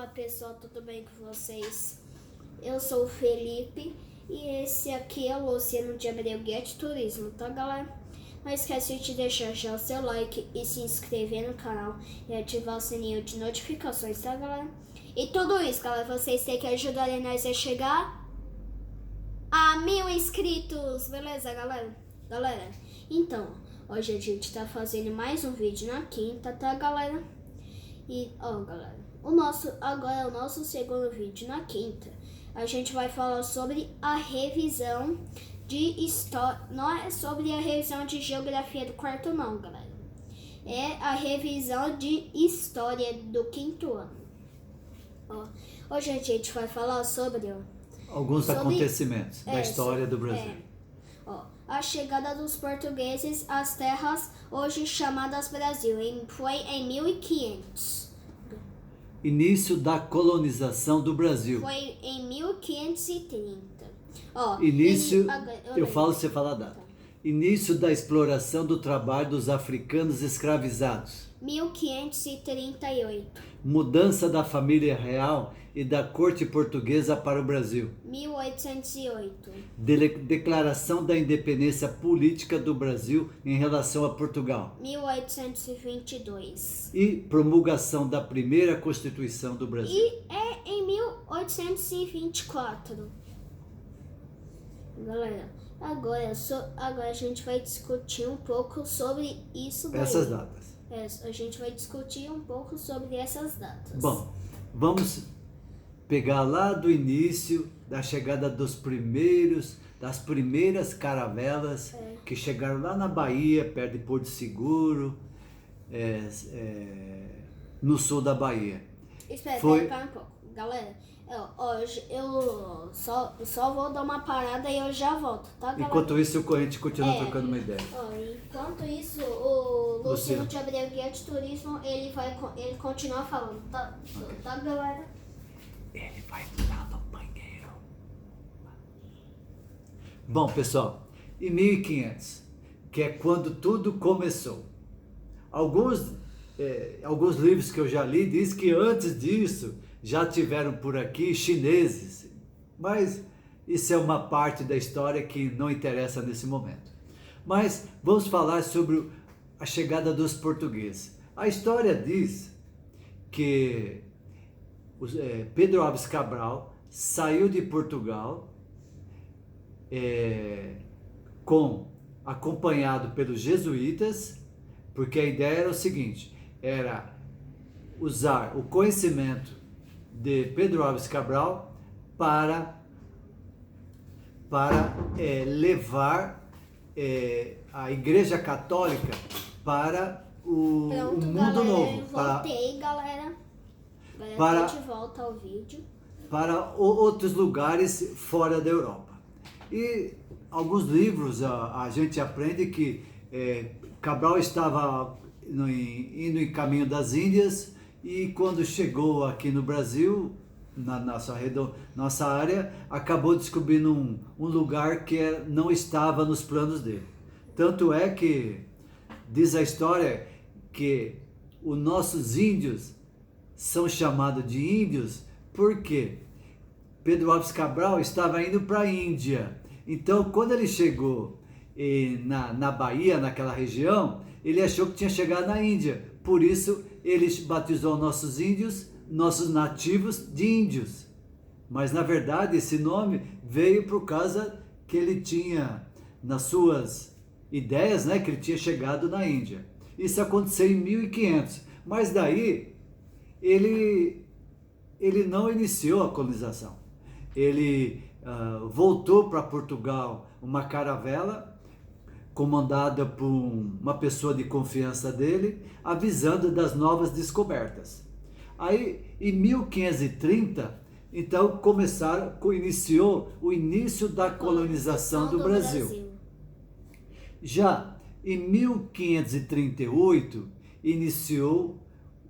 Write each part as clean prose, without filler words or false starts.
Olá pessoal, tudo bem com vocês? Eu sou o Felipe e esse aqui é o Luciano de Abreu, Guia de Turismo, tá galera? Não esquece de deixar já o seu like e se inscrever no canal e ativar o sininho de notificações, tá galera? E tudo isso, galera, vocês têm que ajudar nós a chegar a 1000 inscritos, beleza galera? Então, hoje a gente tá fazendo mais um vídeo na quinta, tá galera? E, galera, agora é o nosso segundo vídeo na quinta. A gente vai falar sobre a revisão de história. Não é sobre a revisão de geografia do quarto não, galera. É a revisão de história do quinto ano. Hoje a gente vai falar sobre alguns acontecimentos da história do Brasil. A chegada dos portugueses às terras hoje chamadas Brasil foi em 1500. Início da colonização do Brasil. Foi em 1530. Eu falo, você fala a data. Início da exploração do trabalho dos africanos escravizados. 1538. Mudança da família real e da corte portuguesa para o Brasil. 1808. Declaração da independência política do Brasil em relação a Portugal. 1822. E promulgação da primeira Constituição do Brasil. E é em 1824. Galera, agora a gente vai discutir um pouco sobre isso daí. Essas datas. A gente vai discutir um pouco sobre essas datas. Bom, vamos pegar lá do início da chegada das primeiras caravelas que chegaram lá na Bahia, perto de Porto Seguro, no sul da Bahia. Espera um pouco. Galera, hoje eu só vou dar uma parada e eu já volto, tá, galera? Enquanto isso, o corrente continua trocando uma ideia. Enquanto isso, o Luciano de Abreu, Guia de Turismo, ele continua falando, tá, okay. Tá, galera? Ele vai lá no banheiro. Bom, pessoal, em 1500, que é quando tudo começou. Alguns livros que eu já li dizem que antes disso já tiveram por aqui chineses, mas isso é uma parte da história que não interessa nesse momento. Mas vamos falar sobre a chegada dos portugueses. A história diz que Pedro Álvares Cabral saiu de Portugal acompanhado pelos jesuítas, porque a ideia era o seguinte, era usar o conhecimento de Pedro Álvares Cabral para levar a Igreja Católica para o mundo novo. Voltei, galera. Para, a gente volta ao vídeo. Para outros lugares fora da Europa. E alguns livros a gente aprende que Cabral estava indo em caminho das Índias e quando chegou aqui no Brasil, na nossa área, acabou descobrindo um lugar que não estava nos planos dele. Tanto é que diz a história que os nossos índios são chamados de índios porque Pedro Álvares Cabral estava indo para a Índia. Então, quando ele chegou na Bahia, naquela região, ele achou que tinha chegado na Índia. Por isso, ele batizou nossos índios, nossos nativos, de índios. Mas, na verdade, esse nome veio por causa que ele tinha, nas suas ideias, que ele tinha chegado na Índia. Isso aconteceu em 1500. Mas daí, ele não iniciou a colonização. Ele voltou para Portugal uma caravela comandada por uma pessoa de confiança dele, avisando das novas descobertas. Aí, em 1530, então iniciou o início da colonização do Brasil. Já em 1538, iniciou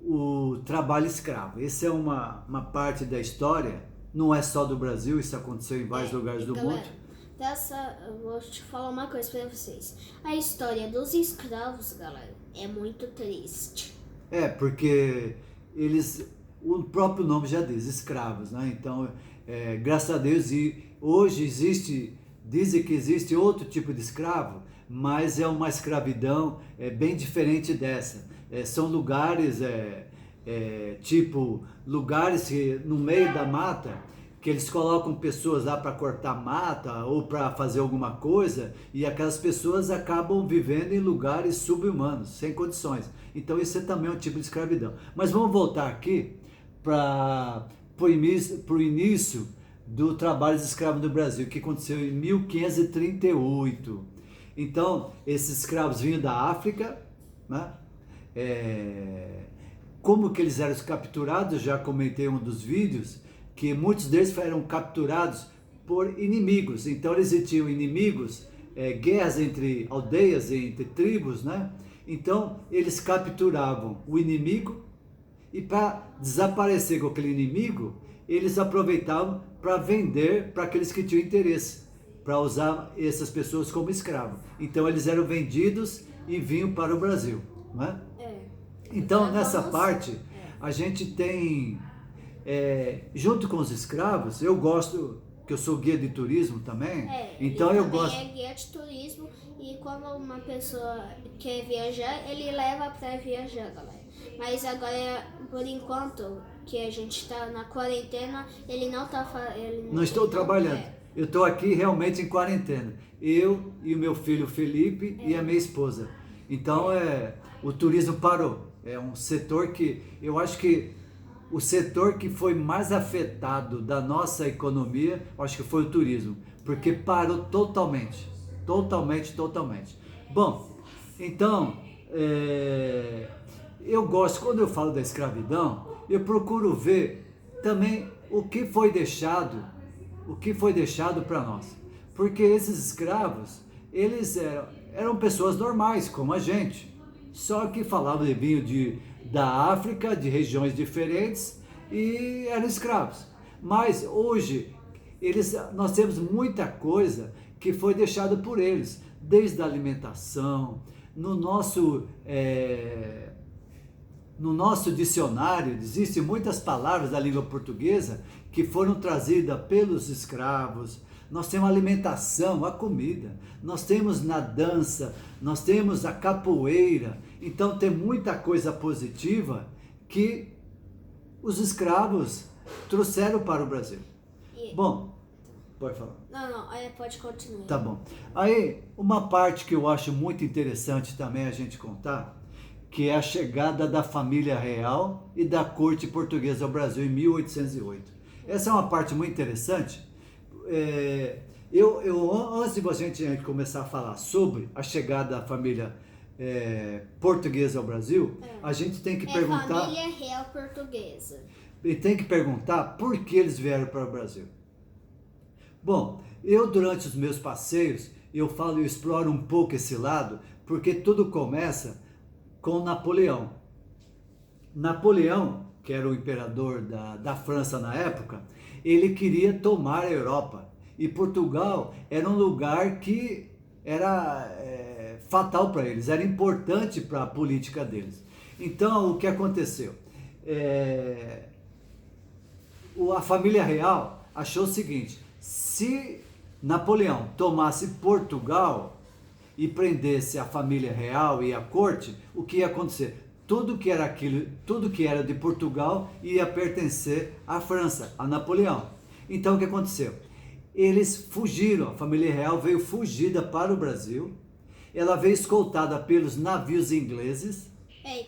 o trabalho escravo. Essa é uma parte da história, não é só do Brasil, isso aconteceu em vários lugares do mundo. Eu vou te falar uma coisa pra vocês. A história dos escravos, galera, é muito triste. Porque o próprio nome já diz, escravos, né? Então, graças a Deus, e hoje dizem que existe outro tipo de escravo, mas é uma escravidão bem diferente dessa. São lugares, tipo, lugares que, no meio da mata, que eles colocam pessoas lá para cortar mata ou para fazer alguma coisa, e aquelas pessoas acabam vivendo em lugares subhumanos, sem condições. Então isso também é um tipo de escravidão. Mas vamos voltar aqui para o início do trabalho de escravo no Brasil, que aconteceu em 1538. Então, esses escravos vinham da África, né? Como que eles eram capturados, já comentei em um dos vídeos, que muitos deles eram capturados por inimigos. Então eles tinham inimigos, guerras entre aldeias, entre tribos, né? Então eles capturavam o inimigo e para desaparecer com aquele inimigo, eles aproveitavam para vender para aqueles que tinham interesse, para usar essas pessoas como escravos. Então eles eram vendidos e vinham para o Brasil, né? Então nessa parte a gente tem... junto com os escravos, eu gosto, que eu sou guia de turismo também, então eu gosto... é guia de turismo, e quando uma pessoa quer viajar, ele leva para viajar, galera. Mas agora, por enquanto, que a gente está na quarentena, ele não está... Não estou trabalhando, eu estou aqui realmente em quarentena, eu e o meu filho Felipe e a minha esposa. Então, o turismo parou, é um setor que, eu acho que o setor que foi mais afetado da nossa economia, acho que foi o turismo, porque parou totalmente. Bom, então, eu gosto, quando eu falo da escravidão, eu procuro ver também o que foi deixado para nós. Porque esses escravos, eles eram pessoas normais, como a gente, só que falavam de vinho da África, de regiões diferentes, e eram escravos. Mas hoje, nós temos muita coisa que foi deixada por eles, desde a alimentação, no nosso dicionário, existem muitas palavras da língua portuguesa que foram trazidas pelos escravos. Nós temos a alimentação, a comida, nós temos na dança, nós temos a capoeira. Então tem muita coisa positiva que os escravos trouxeram para o Brasil. Bom, pode falar. Não, pode continuar. Tá bom. Aí, uma parte que eu acho muito interessante também a gente contar, que é a chegada da família real e da corte portuguesa ao Brasil em 1808. Essa é uma parte muito interessante. Antes de a gente começar a falar sobre a chegada da família portuguesa ao Brasil, a gente tem que perguntar... família real portuguesa. E tem que perguntar por que eles vieram para o Brasil. Bom, eu durante os meus passeios, eu exploro um pouco esse lado, porque tudo começa com Napoleão. Napoleão, que era o imperador da França na época, ele queria tomar a Europa. E Portugal era um lugar que era fatal para eles, era importante para a política deles. Então, o que aconteceu? A família real achou o seguinte: se Napoleão tomasse Portugal e prendesse a família real e a corte, o que ia acontecer? Tudo que era de Portugal ia pertencer à França, a Napoleão. Então o que aconteceu? Eles fugiram, a família real veio fugida para o Brasil, ela veio escoltada pelos navios ingleses.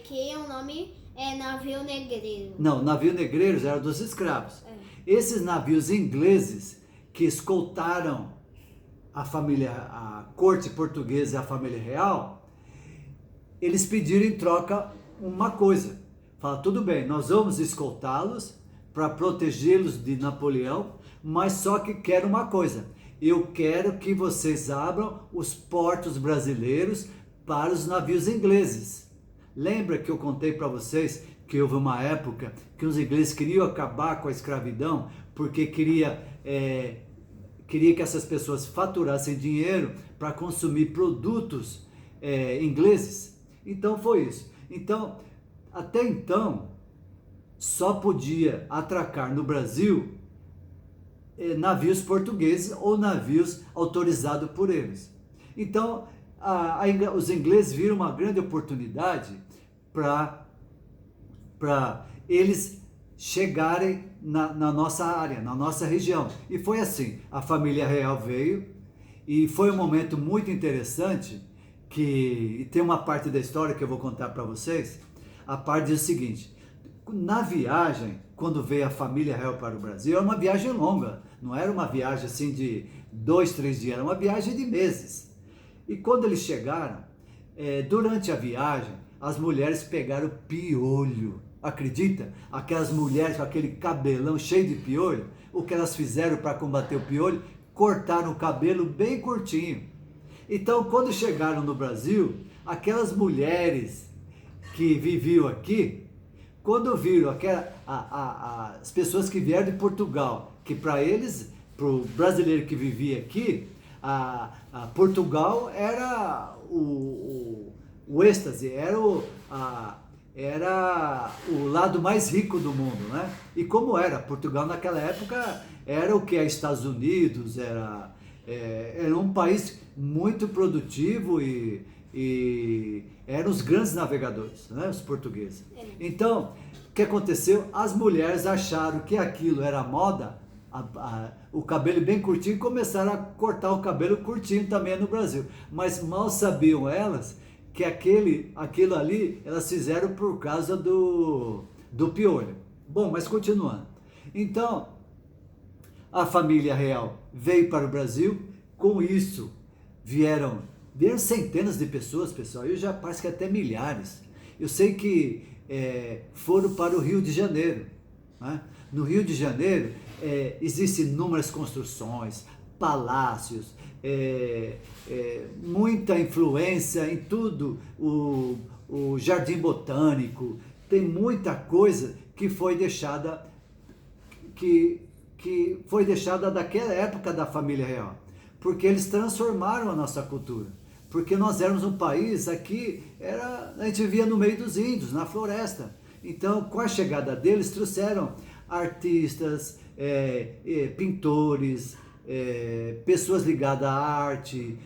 Que o nome é navio negreiro. Não, navio negreiros era dos escravos. Esses navios ingleses que escoltaram a corte portuguesa e a família real, eles pediram em troca uma coisa. Falaram, tudo bem, nós vamos escoltá-los para protegê-los de Napoleão, mas só que quero uma coisa: eu quero que vocês abram os portos brasileiros para os navios ingleses. Lembra que eu contei para vocês que houve uma época que os ingleses queriam acabar com a escravidão porque queria que essas pessoas faturassem dinheiro para consumir produtos ingleses? Então foi isso. Então, até então, só podia atracar no Brasil navios portugueses ou navios autorizados por eles. Então, os ingleses viram uma grande oportunidade para eles chegarem na nossa área, na nossa região. E foi assim, a família real veio e foi um momento muito interessante e tem uma parte da história que eu vou contar para vocês. A parte diz o seguinte: na viagem, quando veio a família real para o Brasil, era uma viagem longa, não era uma viagem assim de 2, 3 dias, era uma viagem de meses. E quando eles chegaram, durante a viagem, as mulheres pegaram piolho. Acredita? Aquelas mulheres com aquele cabelão cheio de piolho, o que elas fizeram para combater o piolho? Cortaram o cabelo bem curtinho. Então, quando chegaram no Brasil, aquelas mulheres que viviam aqui, quando viram as pessoas que vieram de Portugal, que para eles, para o brasileiro que vivia aqui, Portugal era o êxtase, era o lado mais rico do mundo, né? E como era? Portugal naquela época era o que é Estados Unidos, era um país muito produtivo e eram os grandes navegadores, né? Os portugueses. Então, o que aconteceu? As mulheres acharam que aquilo era moda, o cabelo bem curtinho, e começaram a cortar o cabelo curtinho também no Brasil. Mas mal sabiam elas que aquilo ali elas fizeram por causa do piolho. Bom, mas continuando. Então, a família real veio para o Brasil, com isso vieram centenas de pessoas, pessoal, eu já parece que até milhares. Eu sei que foram para o Rio de Janeiro, né? No Rio de Janeiro existem inúmeras construções, palácios, muita influência em tudo, o Jardim Botânico, tem muita coisa que foi deixada daquela época da família real, porque eles transformaram a nossa cultura, porque nós éramos um país aqui, a gente vivia no meio dos índios, na floresta. Então, com a chegada deles, trouxeram artistas, pintores, pessoas ligadas à arte,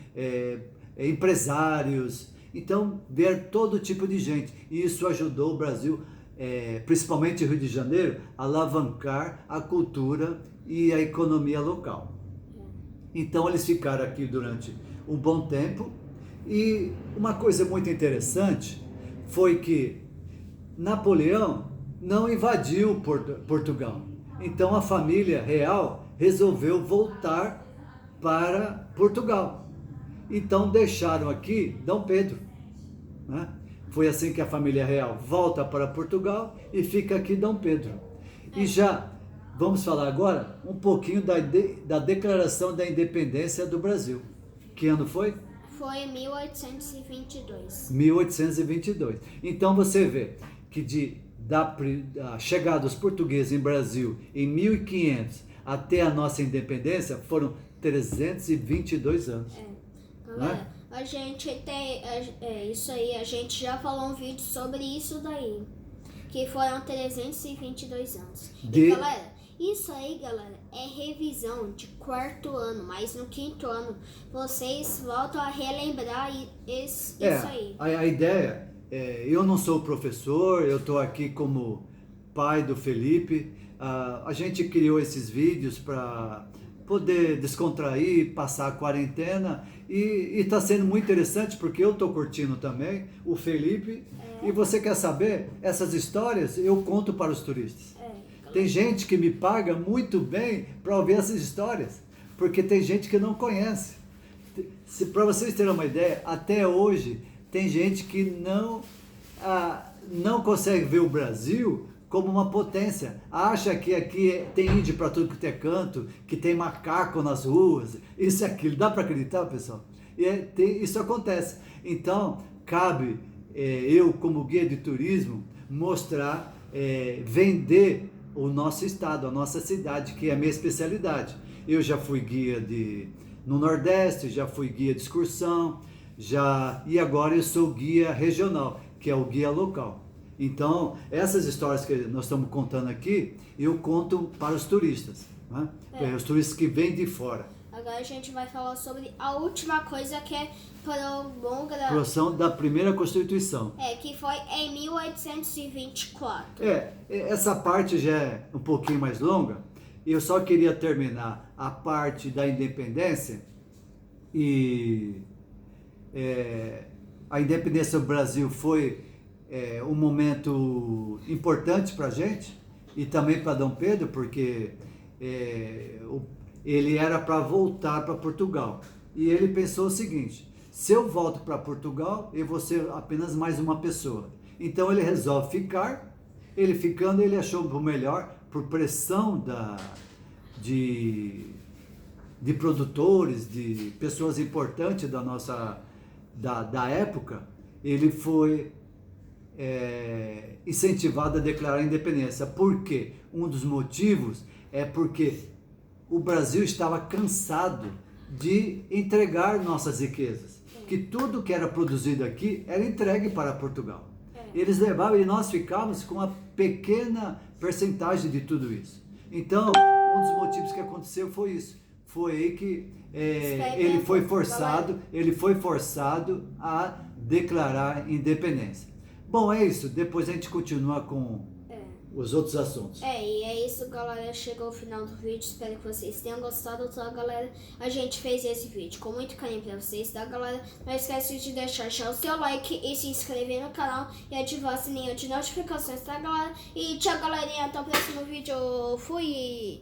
empresários. Então, ver todo tipo de gente. E isso ajudou o Brasil, principalmente o Rio de Janeiro, a alavancar a cultura e a economia local. Então, eles ficaram aqui durante um bom tempo. E uma coisa muito interessante foi que Napoleão não invadiu Portugal. Então, a família real resolveu voltar para Portugal. Então deixaram aqui Dom Pedro, né? Foi assim que a família real volta para Portugal e fica aqui Dom Pedro. E já vamos falar agora um pouquinho da Declaração da Independência do Brasil. Que ano foi? Foi em 1822. 1822. Então você vê que da chegada dos portugueses em Brasil em 1500 até a nossa independência foram 322 anos. Galera, né? a gente tem isso aí, a gente já falou um vídeo sobre isso daí, que foram 322 anos. E galera, isso aí, galera, é revisão de 4º ano, mas no 5º ano vocês voltam a relembrar isso aí. A ideia eu não sou professor, eu estou aqui como pai do Felipe. A gente criou esses vídeos para poder descontrair, passar a quarentena e está sendo muito interessante porque eu estou curtindo também, o Felipe. E você quer saber? Essas histórias eu conto para os turistas. Tem gente que me paga muito bem para ouvir essas histórias, porque tem gente que não conhece. Para vocês terem uma ideia, até hoje tem gente que não consegue ver o Brasil como uma potência. Acha que aqui tem índio para tudo que é canto, que tem macaco nas ruas, isso e aquilo. Dá para acreditar, pessoal? Isso acontece. Então, cabe eu, como guia de turismo, mostrar, vender o nosso estado, a nossa cidade, que é a minha especialidade. Eu já fui guia no Nordeste, já fui guia de excursão, e agora eu sou guia regional, que é o guia local. Então, essas histórias que nós estamos contando aqui, eu conto para os turistas, né? Os turistas que vêm de fora. Agora a gente vai falar sobre a última coisa que é Produção da primeira Constituição. que foi em 1824. Essa parte já é um pouquinho mais longa. Eu só queria terminar a parte da independência e a independência do Brasil foi um momento importante para a gente e também para Dom Pedro, porque ele era para voltar para Portugal. E ele pensou o seguinte: se eu volto para Portugal, eu vou ser apenas mais uma pessoa. Então ele resolve ficar. Ele ficando, ele achou por melhor, por pressão de produtores, de pessoas importantes da época, ele foi incentivado a declarar a independência. Por quê? Um dos motivos é porque o Brasil estava cansado de entregar nossas riquezas, que tudo que era produzido aqui era entregue para Portugal. Eles levavam e nós ficávamos com uma pequena percentagem de tudo isso. Então, um dos motivos que aconteceu foi isso. Foi aí que ele foi forçado a declarar independência. Bom, é isso. Depois a gente continua com os outros assuntos. E é isso, galera. Chegou ao final do vídeo. Espero que vocês tenham gostado, tá, galera? A gente fez esse vídeo com muito carinho pra vocês, tá, galera? Não esquece de deixar o seu like e se inscrever no canal e ativar o sininho de notificações, tá, galera? E tchau, galerinha. Até o próximo vídeo. Fui!